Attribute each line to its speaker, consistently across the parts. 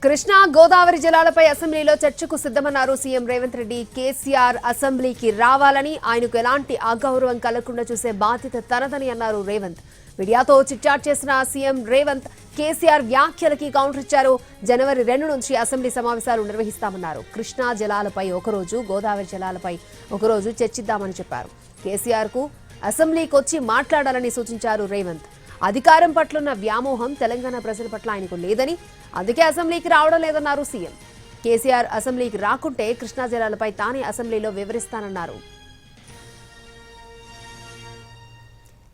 Speaker 1: కృష్ణా గోదావరి జలాలపై అసెంబ్లీలో చర్చకు సిద్ధమన్నారు సీఎం రేవంత్ రెడ్డి. కేసీఆర్ అసెంబ్లీకి రావాలని, ఆయనకు ఎలాంటి అగౌరవం కలగకుండా చూసే బాధ్యత తనదని అన్నారు రేవంత్. మీడియాతో చిట్చాట్ చేసిన సీఎం రేవంత్ కేసీఆర్ వ్యాఖ్యలకి కౌంటర్ ఇచ్చారు. జనవరి 2 నుంచి అసెంబ్లీ సమావేశాలు నిర్వహిస్తామన్నారు. కృష్ణా జలాలపై ఒకరోజు, గోదావరి జలాలపై ఒకరోజు చర్చిద్దామని చెప్పారు. కేసీఆర్ కు అసెంబ్లీకి వచ్చి మాట్లాడాలని సూచించారు రేవంత్. అధికారం పట్లున్న వ్యామోహం తెలంగాణ ప్రజల పట్ల ఆయనకు లేదని, అందుకే అసెంబ్లీకి రావడం లేదన్నారు సీఎం. కేసీఆర్ అసెంబ్లీకి రాకుంటే కృష్ణా జలాలపై తానే అసెంబ్లీలో వివరిస్తానన్నారు.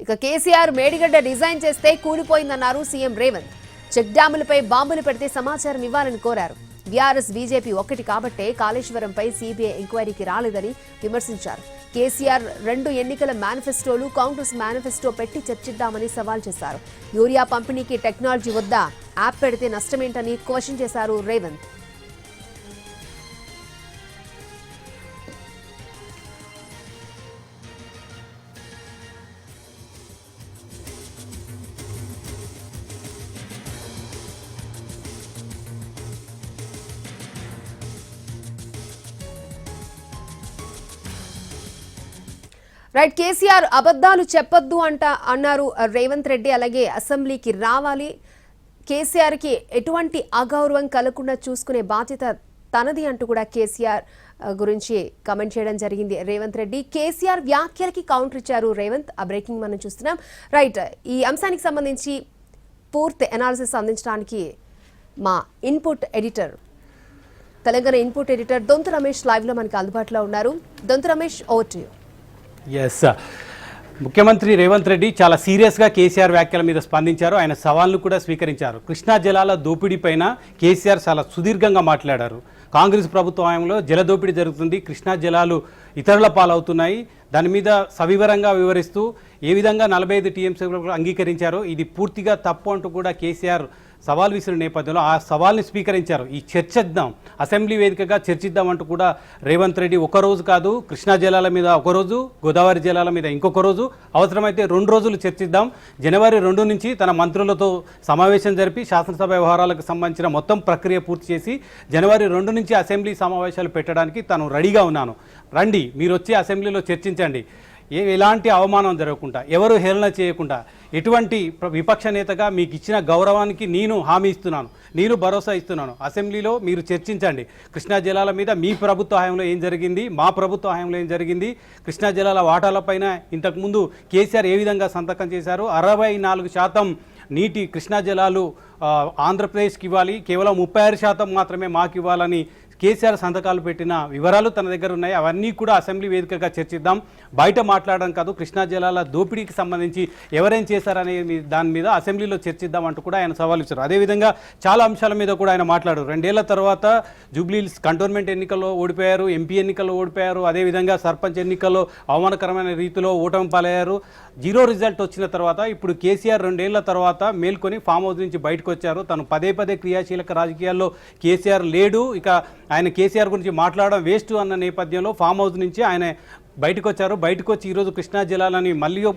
Speaker 1: ఇక కేసీఆర్ మేడిగడ్డ డిజైన్ చేస్తే కూలిపోయిందన్నారు సీఎం రేవంత్. చెక్ డ్యాములపై బాంబులు పెడితే సమాచారం ఇవ్వాలని కోరారు. బీఆర్ఎస్ బీజేపీ ఒక్కటి కాబట్టే కాళేశ్వరంపై సీబీఐ ఎంక్వైరీకి రాలేదని విమర్శించారు. కేసీఆర్ 2 ఎన్నికల మేనిఫెస్టోలు, కాంగ్రెస్ మేనిఫెస్టో పెట్టి చర్చిద్దామని సవాల్ చేశారు. యూరియా పంపిణీకి టెక్నాలజీ వద్దా, యాప్ పెడితే నష్టమేంటని క్వశ్చన్ చేశారు రేవంత్. రైట్, కేసీఆర్ అబద్ధాలు చెప్పొద్దు అన్నారు రేవంత్ రెడ్డి. అలాగే అసెంబ్లీకి రావాలి, కేసీఆర్కి ఎటువంటి అగౌరవం కలగకుండా చూసుకునే బాధ్యత తనది అంటూ కూడా కేసీఆర్ గురించి కమెంట్ చేయడం జరిగింది రేవంత్ రెడ్డి. కేసీఆర్ వ్యాఖ్యలకి కౌంటర్ ఇచ్చారు రేవంత్. ఆ బ్రేకింగ్ మనం చూస్తున్నాం. రైట్, ఈ అంశానికి సంబంధించి పూర్తి అనాలిసిస్ అందించడానికి మా input editor, Telangana input editor Donthu Ramesh లైవ్లో మనకి అందుబాటులో ఉన్నారు. Donthu Ramesh, over to you.
Speaker 2: Yes, ముఖ్యమంత్రి రేవంత్ రెడ్డి చాలా సీరియస్గా కేసీఆర్ వ్యాఖ్యల మీద స్పందించారు. ఆయన సవాల్ను కూడా స్వీకరించారు. కృష్ణా జలాల దోపిడీ పైన కేసీఆర్ చాలా సుదీర్ఘంగా మాట్లాడారు. కాంగ్రెస్ ప్రభుత్వ హయాంలో జల దోపిడీ జరుగుతుంది, కృష్ణా జలాలు ఇతరుల పాలవుతున్నాయి, దాని మీద సవివరంగా వివరిస్తూ ఏ విధంగా 45 టీఎంసీలు అంగీకరించారో ఇది పూర్తిగా తప్పు అంటూ కూడా కేసీఆర్ సవాల్ విసిరిన నేపథ్యంలో ఆ సవాల్ని స్వీకరించారు. ఈ చర్చిద్దాం, అసెంబ్లీ వేదికగా చర్చిద్దాం అంటూ కూడా రేవంత్ రెడ్డి ఒకరోజు కాదు, కృష్ణా జలాల మీద ఒకరోజు, గోదావరి జలాల మీద ఇంకొక రోజు, అవసరమైతే 2 రోజులు చర్చిద్దాం. జనవరి 2 నుంచి తన మంత్రులతో సమావేశం జరిపి శాసనసభ వ్యవహారాలకు సంబంధించిన మొత్తం ప్రక్రియ పూర్తి చేసి జనవరి 2 నుంచి అసెంబ్లీ సమావేశాలు పెట్టడానికి తాను రెడీగా ఉన్నాను, రండి మీరు వచ్చి అసెంబ్లీలో చర్చించండి, ఎలాంటి అవమానం జరగకుండా, ఎవరు హేళన చేయకుండా, ఎటువంటి విపక్ష నేతగా మీకు ఇచ్చిన గౌరవానికి నేను హామీ ఇస్తున్నాను, నేను భరోసా ఇస్తున్నాను, అసెంబ్లీలో మీరు చర్చించండి. కృష్ణా జలాల మీద మీ ప్రభుత్వ హయాంలో ఏం జరిగింది, మా ప్రభుత్వ హయాంలో ఏం జరిగింది, కృష్ణా జలాల వాటాలపైన ఇంతకుముందు కేసీఆర్ ఏ విధంగా సంతకం చేశారు, 64% నీటి కృష్ణా జలాలు ఆంధ్రప్రదేశ్కి ఇవ్వాలి, కేవలం 36% మాత్రమే మాకు ఇవ్వాలని కేసీఆర్ సంతకాలు పెట్టిన వివరాలు తన దగ్గర ఉన్నాయి. అవన్నీ కూడా అసెంబ్లీ వేదికగా చర్చిద్దాం, బయట మాట్లాడడం కాదు, కృష్ణా జలాల దోపిడీకి సంబంధించి ఎవరేం చేశారనే దాని మీద అసెంబ్లీలో చర్చిద్దాం అంటూ కూడా ఆయన సవాల్ ఇచ్చారు. అదేవిధంగా చాలా అంశాల మీద కూడా ఆయన మాట్లాడారు. 2 ఏళ్ల తర్వాత జూబ్లీహిల్స్ కంటోన్మెంట్ ఎన్నికల్లో ఓడిపోయారు, ఎంపీ ఎన్నికల్లో ఓడిపోయారు, అదేవిధంగా సర్పంచ్ ఎన్నికల్లో అవమానకరమైన రీతిలో ఓటమి పాలయ్యారు. 0 రిజల్ట్ వచ్చిన తర్వాత ఇప్పుడు కేసీఆర్ 2 ఏళ్ల తర్వాత మేల్కొని ఫామ్ హౌస్ నుంచి బయటకు వచ్చారు. తను పదే క్రియాశీలక రాజకీయాల్లో కేసీఆర్ లేడు, ఇక ఆయన కేసీఆర్ గురించి మాట్లాడడం వేస్ట్ అన్న నేపథ్యంలో ఫామ్ హౌస్ నుంచి ఆయన బయటకు వచ్చారు. బయటకు వచ్చి ఈరోజు కృష్ణా జలాలని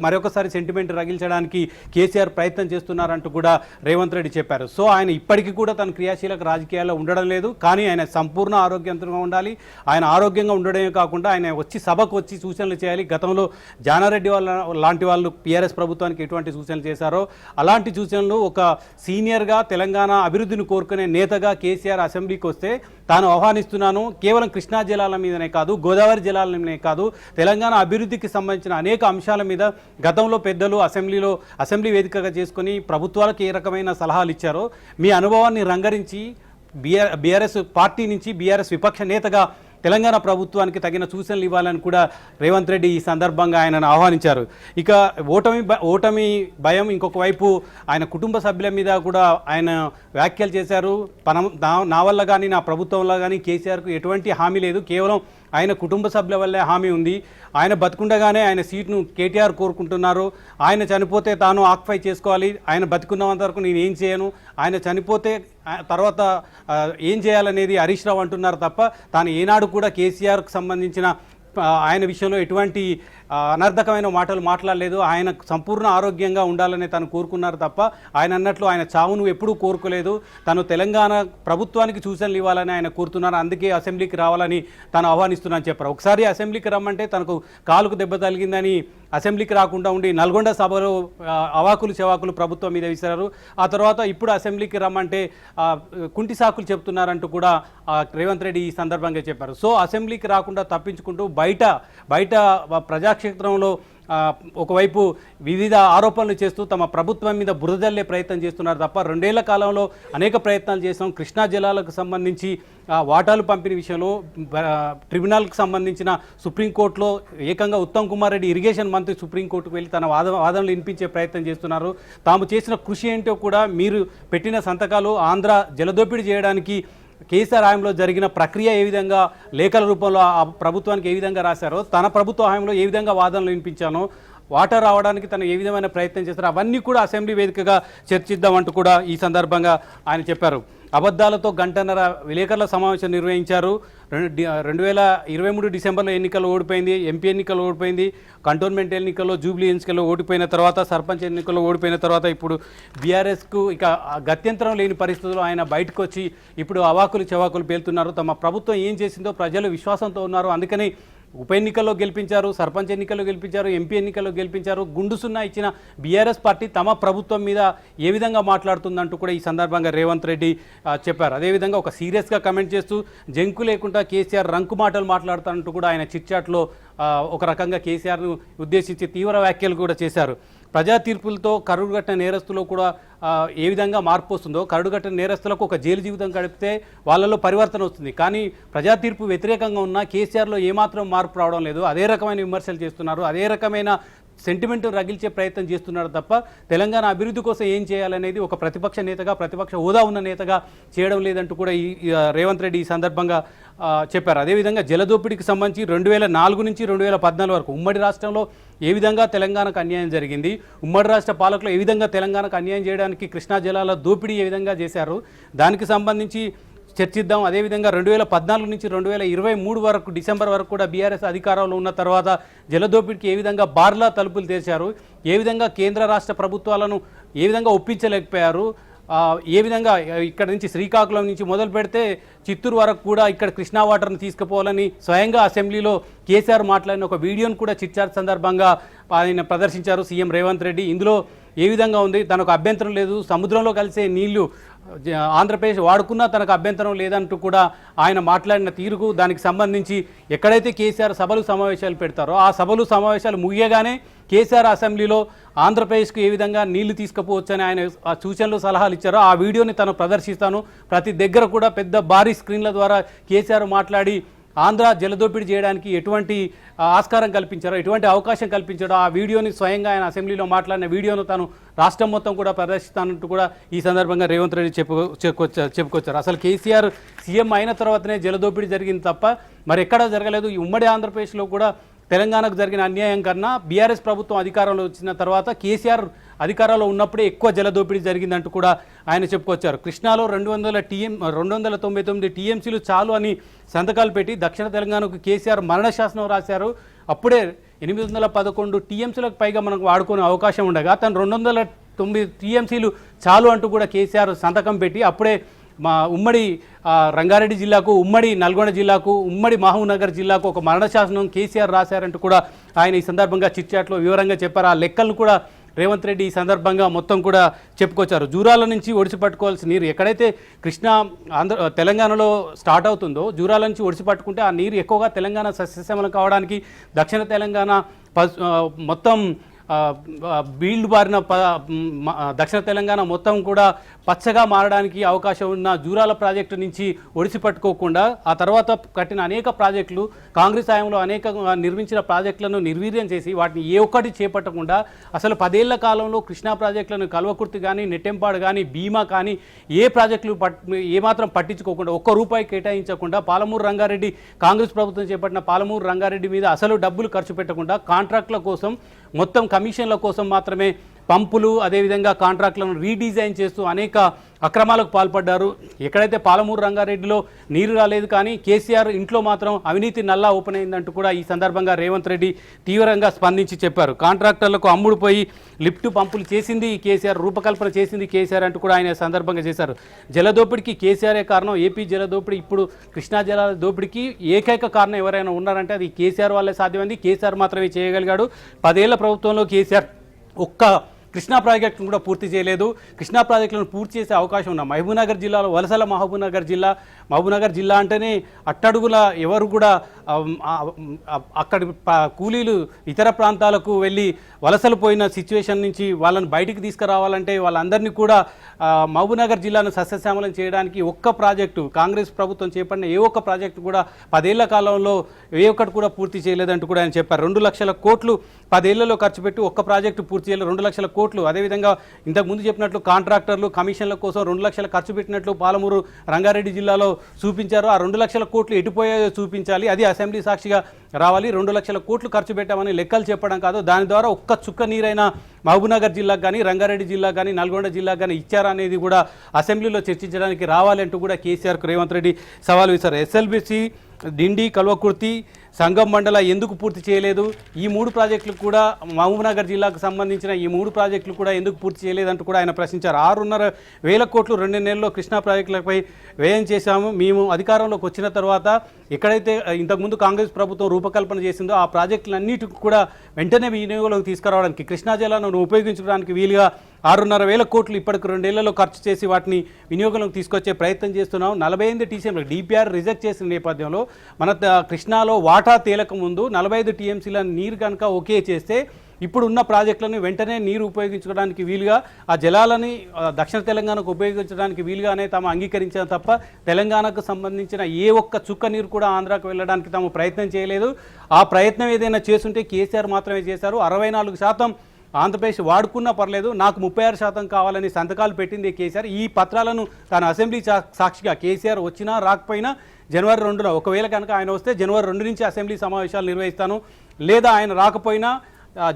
Speaker 2: మరొకసారి సెంటిమెంట్ రగిల్చడానికి కేసీఆర్ ప్రయత్నం చేస్తున్నారంటూ కూడా రేవంత్ రెడ్డి చెప్పారు. సో ఆయన ఇప్పటికీ కూడా తన క్రియాశీలక రాజకీయాల్లో ఉండడం లేదు, కానీ ఆయన సంపూర్ణ ఆరోగ్యవంతంగా ఉండాలి. ఆయన ఆరోగ్యంగా ఉండడమే కాకుండా ఆయన వచ్చి సభకు వచ్చి సూచనలు చేయాలి. గతంలో జానారెడ్డి లాంటి వాళ్ళు టీఆర్ఎస్ ప్రభుత్వానికి ఎటువంటి సూచనలు చేశారో అలాంటి సూచనలు ఒక సీనియర్గా తెలంగాణ అభివృద్ధిని కోరుకునే నేతగా కేసీఆర్ అసెంబ్లీకి వస్తే తాను ఆహ్వానిస్తున్నాను. కేవలం కృష్ణా జలాల మీదనే కాదు, గోదావరి జలాల మీదనే కాదు, తెలంగాణ అభివృద్ధికి సంబంధించిన అనేక అంశాల మీద గతంలో పెద్దలు అసెంబ్లీ వేదికగా చేసుకుని ప్రభుత్వాలకు ఏ రకమైన సలహాలు ఇచ్చారో మీ అనుభవాన్ని రంగరించి బీఆర్ఎస్ పార్టీ నుంచి బీఆర్ఎస్ విపక్ష నేతగా తెలంగాణ ప్రభుత్వానికి తగిన సూచనలు ఇవ్వాలని కూడా రేవంత్ రెడ్డి ఈ సందర్భంగా ఆయనను ఆహ్వానించారు. ఇక ఓటమి భయం, ఇంకొక వైపు ఆయన కుటుంబ సభ్యుల మీద కూడా ఆయన వ్యాఖ్యలు చేశారు. నా వల్ల కానీ నా ప్రభుత్వంలో కానీ కేసీఆర్కు ఎటువంటి హామీ లేదు, కేవలం ఆయన కుటుంబ సభ్యుల వల్లే హామీ ఉంది. ఆయన బతుకుండగానే ఆయన సీట్ను కేటీఆర్ కోరుకుంటున్నారు. ఆయన చనిపోతే తాను ఆక్యుపై చేసుకోవాలి, ఆయన బతుకున్నంత వరకు నేను ఏం చేయను, ఆయన చనిపోతే తర్వాత ఏం చేయాలనేది హరీష్ రావు అంటున్నారు తప్ప తాను ఏనాడు కూడా కేసీఆర్కు సంబంధించిన ఆయన విషయంలో ఎటువంటి అనర్థకమైన మాటలు మాట్లాడలేదు. ఆయన సంపూర్ణ ఆరోగ్యంగా ఉండాలని తను కోరుకున్నారు తప్ప ఆయన అన్నట్లు ఆయన చావును ఎప్పుడూ కోరుకోలేదు. తను తెలంగాణ ప్రభుత్వానికి సూచనలు ఇవ్వాలని ఆయన కోరుతున్నారు. అందుకే అసెంబ్లీకి రావాలని తను ఆహ్వానిస్తున్నానని చెప్పారు. ఒకసారి అసెంబ్లీకి రమ్మంటే తనకు కాలుకు దెబ్బ తగిలిందని అసెంబ్లీకి రాకుండా ఉండి నల్గొండ సభలో అవాకులు చెవాకులు ప్రభుత్వం మీద విసిరారు. ఆ తర్వాత ఇప్పుడు అసెంబ్లీకి రమ్మంటే కుంటి సాకులు చెప్తున్నారంటూ కూడా రేవంత్ రెడ్డి ఈ సందర్భంగా చెప్పారు. సో అసెంబ్లీకి రాకుండా తప్పించుకుంటూ బయట ప్రజాక్షేత్రంలో ఒకవైపు వివిధ ఆరోపణలు చేస్తూ తమ ప్రభుత్వం మీద బురదల్లే ప్రయత్నం చేస్తున్నారు తప్ప 2 ఏళ్ల కాలంలో అనేక ప్రయత్నాలు చేసాం. కృష్ణా జలాలకు సంబంధించి వాటాలు పంపిణీ విషయంలో ట్రిబ్యునల్కి సంబంధించిన సుప్రీంకోర్టులో ఏకంగా ఉత్తమ్ కుమార్ రెడ్డి ఇరిగేషన్ మంత్రి సుప్రీంకోర్టుకు వెళ్ళి తన వాదనలు వినిపించే ప్రయత్నం చేస్తున్నారు. తాము చేసిన కృషి ఏంటో కూడా మీరు పెట్టిన సంతకాలు ఆంధ్ర జలదోపిడీ చేయడానికి కేసీఆర్ హయాంలో జరిగిన ప్రక్రియ ఏ విధంగా లేఖల రూపంలో ఆ ప్రభుత్వానికి ఏ విధంగా రాశారో, తన ప్రభుత్వ హయాంలో ఏ విధంగా వాదనలు వినిపించానో, వాటర్ రావడానికి తను ఏ విధమైన ప్రయత్నం చేస్తారో అవన్నీ కూడా అసెంబ్లీ వేదికగా చర్చిద్దామంటూ కూడా ఈ సందర్భంగా ఆయన చెప్పారు. అబద్ధాలతో గంటన్నర విలేకరుల సమావేశం నిర్వహించారు. 2023 డిసెంబర్లో ఎన్నికల్లో ఓడిపోయింది, ఎంపీ ఎన్నికల్లో ఓడిపోయింది, కంటోన్మెంట్ ఎన్నికల్లో జూబ్లీ ఎన్నికల్లో ఓడిపోయిన తర్వాత, సర్పంచ్ ఎన్నికల్లో ఓడిపోయిన తర్వాత ఇప్పుడు బీఆర్ఎస్కు ఇక గత్యంతరం లేని పరిస్థితుల్లో ఆయన బయటకు వచ్చి ఇప్పుడు అవాకులు చెవాకులు పేలుతున్నారు. తమ ప్రభుత్వం ఏం చేసిందో ప్రజలు విశ్వాసంతో ఉన్నారు. అందుకని ఉప ఎన్నికల్లో గెలిపించారు, సర్పంచ్ ఎన్నికల్లో గెలిపించారు, ఎంపీ ఎన్నికల్లో గెలిపించారు. గుండు సున్నా ఇచ్చిన బీఆర్ఎస్ పార్టీ తమ ప్రభుత్వం మీద ఏ విధంగా మాట్లాడుతుందంటూ కూడా ఈ సందర్భంగా రేవంత్ రెడ్డి చెప్పారు. అదేవిధంగా ఒక సీరియస్గా కమెంట్ చేస్తూ జంకు లేకుండా కేసీఆర్ రంకు మాటలు మాట్లాడుతానంటూ కూడా ఆయన చిట్చాట్లో ఒక రకంగా కేసీఆర్ను ఉద్దేశించి తీవ్ర వ్యాఖ్యలు కూడా చేశారు. ప్రజా తీర్పులతో కరుడుగట్టిన నేరస్తులు కూడా ఏ విధంగా మార్పు వస్తుందో, కరుడుగట్టిన నేరస్తులకు ఒక జైలు జీవితం గడిపితే వాళ్ళలో పరివర్తన వస్తుంది. కానీ ప్రజా తీర్పు వ్యతిరేకంగా ఉన్న కేసీఆర్లో ఏమాత్రం మార్పు రావడం లేదు. అదే రకమైన విమర్శలు చేస్తున్నారు, అదే రకమైన సెంటిమెంట్ రగిల్చే ప్రయత్నం చేస్తున్నారు తప్ప తెలంగాణ అభివృద్ధి కోసం ఏం చేయాలనేది ఒక ప్రతిపక్ష నేతగా, ప్రతిపక్ష హోదా ఉన్న నేతగా చేయడం లేదంటూ కూడా ఈ రేవంత్ రెడ్డి ఈ సందర్భంగా చెప్పారు. అదేవిధంగా జలదోపిడికి సంబంధించి 2004 నుంచి 2014 వరకు ఉమ్మడి రాష్ట్రంలో ఏ విధంగా తెలంగాణకు అన్యాయం జరిగింది, ఉమ్మడి రాష్ట్ర పాలకులు ఏ విధంగా తెలంగాణకు అన్యాయం చేయడానికి కృష్ణా జలాల దోపిడీ ఏ విధంగా చేశారు, దానికి సంబంధించి చర్చిద్దాం. అదేవిధంగా 2014 నుంచి 2023 వరకు డిసెంబర్ వరకు కూడా బీఆర్ఎస్ అధికారంలో ఉన్న తర్వాత జలదోపిడికి ఏ విధంగా బార్లా తలుపులు తెరిచారు, ఏ విధంగా కేంద్ర రాష్ట్ర ప్రభుత్వాలను ఏ విధంగా ఒప్పించలేకపోయారు, ఏ విధంగా ఇక్కడ నుంచి శ్రీకాకుళం నుంచి మొదలు పెడితే చిత్తూరు వరకు కూడా ఇక్కడ కృష్ణా వాటర్ని తీసుకుపోవాలని స్వయంగా అసెంబ్లీలో కేసీఆర్ మాట్లాడిన ఒక వీడియోను కూడా చిట్చాట్ సందర్భంగా ఆయన ప్రదర్శించారు సీఎం రేవంత్ రెడ్డి. ఇందులో ఏ విధంగా ఉంది, తనకు అభ్యంతరం లేదు, సముద్రంలో కలిసే నీళ్లు ఆంధ్రప్రదేశ్ వాడుకున్నా తనకు అభ్యంతరం లేదంటూ కూడా ఆయన మాట్లాడిన తీరుకు దానికి సంబంధించి ఎక్కడైతే కేసీఆర్ సభలు సమావేశాలు పెడతారో ఆ సభలు సమావేశాలు ముగియగానే కేసీఆర్ అసెంబ్లీలో ఆంధ్రప్రదేశ్కు ఏ విధంగా నీళ్లు తీసుకుపోవచ్చని ఆయన సూచనలు సలహాలు ఇచ్చారో ఆ వీడియోని తను ప్రదర్శిస్తాను. ప్రతి దగ్గర కూడా పెద్ద భారీ స్క్రీన్ల ద్వారా కేసీఆర్ మాట్లాడి ఆంధ్ర జలదోపిడీ చేయడానికి ఎటువంటి ఆస్కారం కల్పించారో, ఎటువంటి అవకాశం కల్పించారో ఆ వీడియోని స్వయంగా ఆయన అసెంబ్లీలో మాట్లాడిన వీడియోను తాను రాష్ట్రం మొత్తం కూడా ప్రదర్శిస్తానంటూ కూడా ఈ సందర్భంగా రేవంత్ రెడ్డి చెప్పుకొచ్చారు. అసలు కేసీఆర్ సీఎం అయిన తర్వాతనే జలదోపిడీ జరిగింది తప్ప మరి ఎక్కడా జరగలేదు. ఈ ఉమ్మడి ఆంధ్రప్రదేశ్లో కూడా తెలంగాణకు జరిగిన అన్యాయం కన్నా బీఆర్ఎస్ ప్రభుత్వం అధికారంలో వచ్చిన తర్వాత కేసీఆర్ అధికారంలో ఉన్నప్పుడే ఎక్కువ జలదోపిడీ జరిగిందంటూ కూడా ఆయన చెప్పుకొచ్చారు. కృష్ణాలో 299 టీఎంసీలు చాలు అని సంతకాలు పెట్టి దక్షిణ తెలంగాణకు కేసీఆర్ మరణ శాసనం రాశారు. అప్పుడే 811 టీఎంసీలకు పైగా మనకు వాడుకునే అవకాశం ఉండగా తను 209 టీఎంసీలు చాలు అంటూ కూడా కేసీఆర్ సంతకం పెట్టి అప్పుడే మా ఉమ్మడి రంగారెడ్డి జిల్లాకు, ఉమ్మడి నల్గొండ జిల్లాకు, ఉమ్మడి మహబూబ్నగర్ జిల్లాకు ఒక మరణ శాసనం కేసీఆర్ రాశారంటూ కూడా ఆయన ఈ సందర్భంగా చిట్చాట్లో వివరంగా చెప్పారు. ఆ లెక్కలను కూడా రేవంత్ రెడ్డి ఈ సందర్భంగా మొత్తం కూడా చెప్పుకొచ్చారు. జూరాల నుంచి ఒడిసి పట్టుకోవాల్సిన నీరు ఎక్కడైతే కృష్ణా తెలంగాణలో స్టార్ట్ అవుతుందో జూరాల నుంచి ఒడిసి పట్టుకుంటే ఆ నీరు ఎక్కువగా తెలంగాణ సస్యశ్యామలం కావడానికి దక్షిణ తెలంగాణ మొత్తం బీల్డ్ బారిన దక్షిణ తెలంగాణ మొత్తం కూడా పచ్చగా మారడానికి అవకాశం ఉన్న జూరాల ప్రాజెక్టు నుంచి ఒడిసి పట్టుకోకుండా ఆ తర్వాత కట్టిన అనేక ప్రాజెక్టులు కాంగ్రెస్ హయాంలో అనేక నిర్మించిన ప్రాజెక్టులను నిర్వీర్యం చేసి వాటిని ఏ ఒక్కటి చేపట్టకుండా అసలు 10 ఏళ్ల కాలంలో కృష్ణా ప్రాజెక్టులను కల్వకుర్తి కానీ, నెట్టెంపాడు కానీ, భీమా కానీ ఏ ప్రాజెక్టులు ఏమాత్రం పట్టించుకోకుండా ఒక్క రూపాయి కేటాయించకుండా పాలమూరు రంగారెడ్డి కాంగ్రెస్ ప్రభుత్వం చేపట్టిన పాలమూరు రంగారెడ్డి మీద అసలు డబ్బులు ఖర్చు పెట్టకుండా కాంట్రాక్టుల కోసం మొత్తం కమిషన్ల కోసం మాత్రమే పంపులు అదేవిధంగా కాంట్రాక్టులను రీడిజైన్ చేస్తూ అనేక అక్రమాలకు పాల్పడ్డారు. ఎక్కడైతే పాలమూరు రంగారెడ్డిలో నీరు రాలేదు, కానీ కేసీఆర్ ఇంట్లో మాత్రం అవినీతి నల్లా ఓపెన్ అయిందంటూ కూడా ఈ సందర్భంగా రేవంత్ రెడ్డి తీవ్రంగా స్పందించి చెప్పారు. కాంట్రాక్టర్లకు అమ్ముడు పోయి లిఫ్ట్ పంపులు చేసింది కేసీఆర్, రూపకల్పన చేసింది కేసీఆర్ అంటూ కూడా ఆయన సందర్భంగా చేశారు. జలదోపిడికి కేసీఆరే కారణం. ఏపీ జలదోపిడి, ఇప్పుడు కృష్ణా జలాల దోపిడికి ఏకైక కారణం ఎవరైనా ఉన్నారంటే అది కేసీఆర్ వల్లే సాధ్యమైంది. కేసీఆర్ మాత్రమే చేయగలిగాడు. 10 ఏళ్ల ప్రభుత్వంలో కేసీఆర్ ఒక్క కృష్ణా ప్రాజెక్టును కూడా పూర్తి చేయలేదు. కృష్ణా ప్రాజెక్టులను పూర్తి చేసే అవకాశం ఉన్న మహబూబ్నగర్ జిల్లాలో వలసల మహబూబ్నగర్ జిల్లా అంటేనే అట్టడుగుల ఎవరు కూడా అక్కడి కూలీలు ఇతర ప్రాంతాలకు వెళ్ళి వలసలు పోయిన సిచ్యువేషన్ నుంచి వాళ్ళని బయటికి తీసుకురావాలంటే వాళ్ళందరినీ కూడా మహబూబ్నగర్ జిల్లాను సస్యశ్యామలం చేయడానికి ఒక్క ప్రాజెక్టు కాంగ్రెస్ ప్రభుత్వం చేపట్టిన ఏ ఒక్క ప్రాజెక్టు కూడా 10 ఏళ్ల కాలంలో ఏ ఒక్కటి కూడా పూర్తి చేయలేదంటూ కూడా ఆయన చెప్పారు. 2 లక్షల కోట్లు 10 ఏళ్లలో ఖర్చు పెట్టి ఒక్క ప్రాజెక్టు పూర్తి చేయలేదు. 2 లక్షల కోట్లు. అదేవిధంగా ఇంతకుముందు చెప్పినట్లు కాంట్రాక్టర్లు కమిషన్ల కోసం 2 లక్షలు ఖర్చు పెట్టినట్లు పాలమూరు రంగారెడ్డి జిల్లాలో చూపించారు. ఆ 2 లక్షల కోట్లు ఎటుపోయాయో చూపించాలి. అది అసెంబ్లీ సాక్షిగా రావాలి. 2 లక్షల కోట్లు ఖర్చు పెట్టామని లెక్కలు చెప్పడం కాదు, దాని ద్వారా ఒక్క చుక్క నీరైనా మహబూబ్నగర్ జిల్లాకు కానీ, రంగారెడ్డి జిల్లాకు కానీ, నల్గొండ జిల్లాకు కానీ ఇచ్చారా అనేది కూడా అసెంబ్లీలో చర్చించడానికి రావాలి అంటూ కూడా కేసీఆర్కు రేవంత్ రెడ్డి సవాల్ విసిరారు. ఎస్ఎల్బిసి, డిండి, కల్వకుర్తి, సంగం మండల ఎందుకు పూర్తి చేయలేదు? ఈ 3 ప్రాజెక్టులు కూడా మహబూబ్నగర్ జిల్లాకు సంబంధించిన ఈ 3 ప్రాజెక్టులు కూడా ఎందుకు పూర్తి చేయలేదంటూ కూడా ఆయన ప్రశ్నించారు. 6,500 కోట్లు 2 నెలల్లో కృష్ణా ప్రాజెక్టులపై వ్యయం చేశాము. మేము అధికారంలోకి వచ్చిన తర్వాత ఎక్కడైతే ఇంతకుముందు కాంగ్రెస్ ప్రభుత్వం రూపకల్పన చేసిందో ఆ ప్రాజెక్టులన్నిటికి కూడా వెంటనే వినియోగంలోకి తీసుకురావడానికి, కృష్ణా జలాలను ఉపయోగించడానికి వీలుగా 6,500 కోట్లు ఇప్పటికి 2 ఏళ్లలో ఖర్చు చేసి వాటిని వినియోగంలోకి తీసుకొచ్చే ప్రయత్నం చేస్తున్నాం. 48 టీఎంసీలకు డిపిఆర్ రిజెక్ట్ చేసిన నేపథ్యంలో మన కృష్ణాలో వాటా తేలక ముందు 45 టీఎంసీల నీరు కనుక ఓకే చేస్తే ఇప్పుడు ఉన్న ప్రాజెక్టులను వెంటనే నీరు ఉపయోగించుకోవడానికి వీలుగా, ఆ జలాలని దక్షిణ తెలంగాణకు ఉపయోగించడానికి వీలుగానే తాము అంగీకరించాం తప్ప తెలంగాణకు సంబంధించిన ఏ ఒక్క చుక్క నీరు కూడా ఆంధ్రాకు వెళ్ళడానికి తాము ప్రయత్నం చేయలేదు. ఆ ప్రయత్నం ఏదైనా చేస్తుంటే కేసీఆర్ మాత్రమే చేశారు. 64% ఆంధ్రప్రదేశ్ వాడుకున్నా పర్లేదు, నాకు 36% కావాలని సంతకాలు పెట్టింది కేసీఆర్. ఈ పత్రాలను తాను అసెంబ్లీ సాక్షిగా కేసీఆర్ వచ్చినా రాకపోయినా జనవరి 2న ఒకవేళ కనుక ఆయన వస్తే జనవరి 2 నుంచి అసెంబ్లీ సమావేశాలు నిర్వహిస్తాను, లేదా ఆయన రాకపోయినా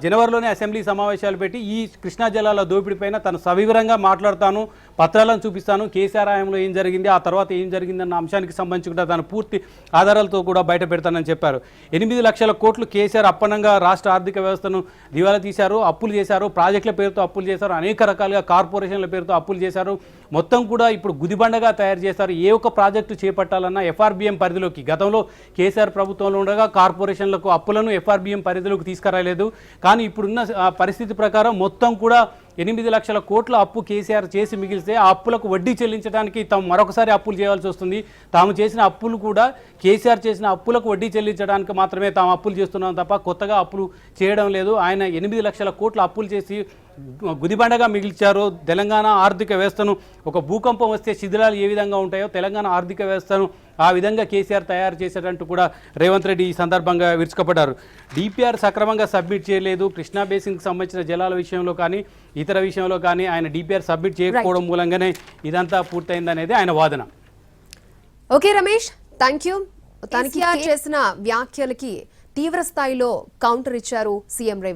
Speaker 2: జనవరిలోనే అసెంబ్లీ సమావేశాలు పెట్టి ఈ కృష్ణా జలాల దోపిడీపైన తను సవివరంగా మాట్లాడతాను, పత్రాలను చూపిస్తాను, కేసీఆర్ హయాంలో ఏం జరిగింది, ఆ తర్వాత ఏం జరిగిందన్న అంశానికి సంబంధించి కూడా తను పూర్తి ఆధారాలతో కూడా బయట పెడతానని చెప్పారు. 8 లక్షల కోట్లు కేసీఆర్ అప్పనంగా రాష్ట్ర ఆర్థిక వ్యవస్థను దివాలా తీశారు, అప్పులు చేశారు, ప్రాజెక్టుల పేరుతో అప్పులు చేశారు, అనేక రకాలుగా కార్పొరేషన్ల పేరుతో అప్పులు చేశారు. మొత్తం కూడా ఇప్పుడు గుదిబండగా తయారు చేశారు. ఏ ఒక్క ప్రాజెక్టు చేపట్టాలన్నా ఎఫ్ఆర్బిఎం పరిధిలోకి, గతంలో కేసీఆర్ ప్రభుత్వంలో ఉండగా కార్పొరేషన్లకు అప్పులను ఎఫ్ఆర్బిఎం పరిధిలోకి తీసుకురాలేదు. కానీ ఇప్పుడున్న పరిస్థితి ప్రకారం మొత్తం కూడా 8 లక్షల కోట్ల అప్పు కేసీఆర్ చేసి మిగిలిస్తే ఆ అప్పులకు వడ్డీ చెల్లించడానికి తాము మరొకసారి అప్పులు చేయాల్సి వస్తుంది. తాము చేసిన అప్పులు కూడా కేసీఆర్ చేసిన అప్పులకు వడ్డీ చెల్లించడానికి మాత్రమే తాము అప్పులు చేస్తున్నాం తప్ప కొత్తగా అప్పులు చేయడం లేదు. ఆయన 8 లక్షల కోట్ల అప్పులు చేసి గుదిబండగా మిగిల్చారు. తెలంగాణ ఆర్థిక వ్యవస్థను ఒక భూకంపం వస్తే శిథిలాలు ఏ విధంగా ఉంటాయో తెలంగాణ ఆర్థిక వ్యవస్థను ఆ విధంగా కేసీఆర్ తయారు చేసేటట్టు కూడా రేవంత్ రెడ్డి ఈ సందర్భంగా విరుచుకుపడ్డారు. డిపిఆర్ సక్రమంగా సబ్మిట్ చేయలేదు. కృష్ణా బేసిన్కి సంబంధించిన జలాల విషయంలో కానీ ఇతర విషయంలో కానీ ఆయన డిపిఆర్ సబ్మిట్ చేయకపోవడం మూలంగానే ఇదంతా పూర్తయిందనేది ఆయన వాదన.
Speaker 1: Okay Ramesh, thank you. తనిఖీ చేసిన వ్యాఖ్యలకి తీవ్ర స్థాయిలో కౌంటర్ ఇచ్చారు సీఎం రేవంత్.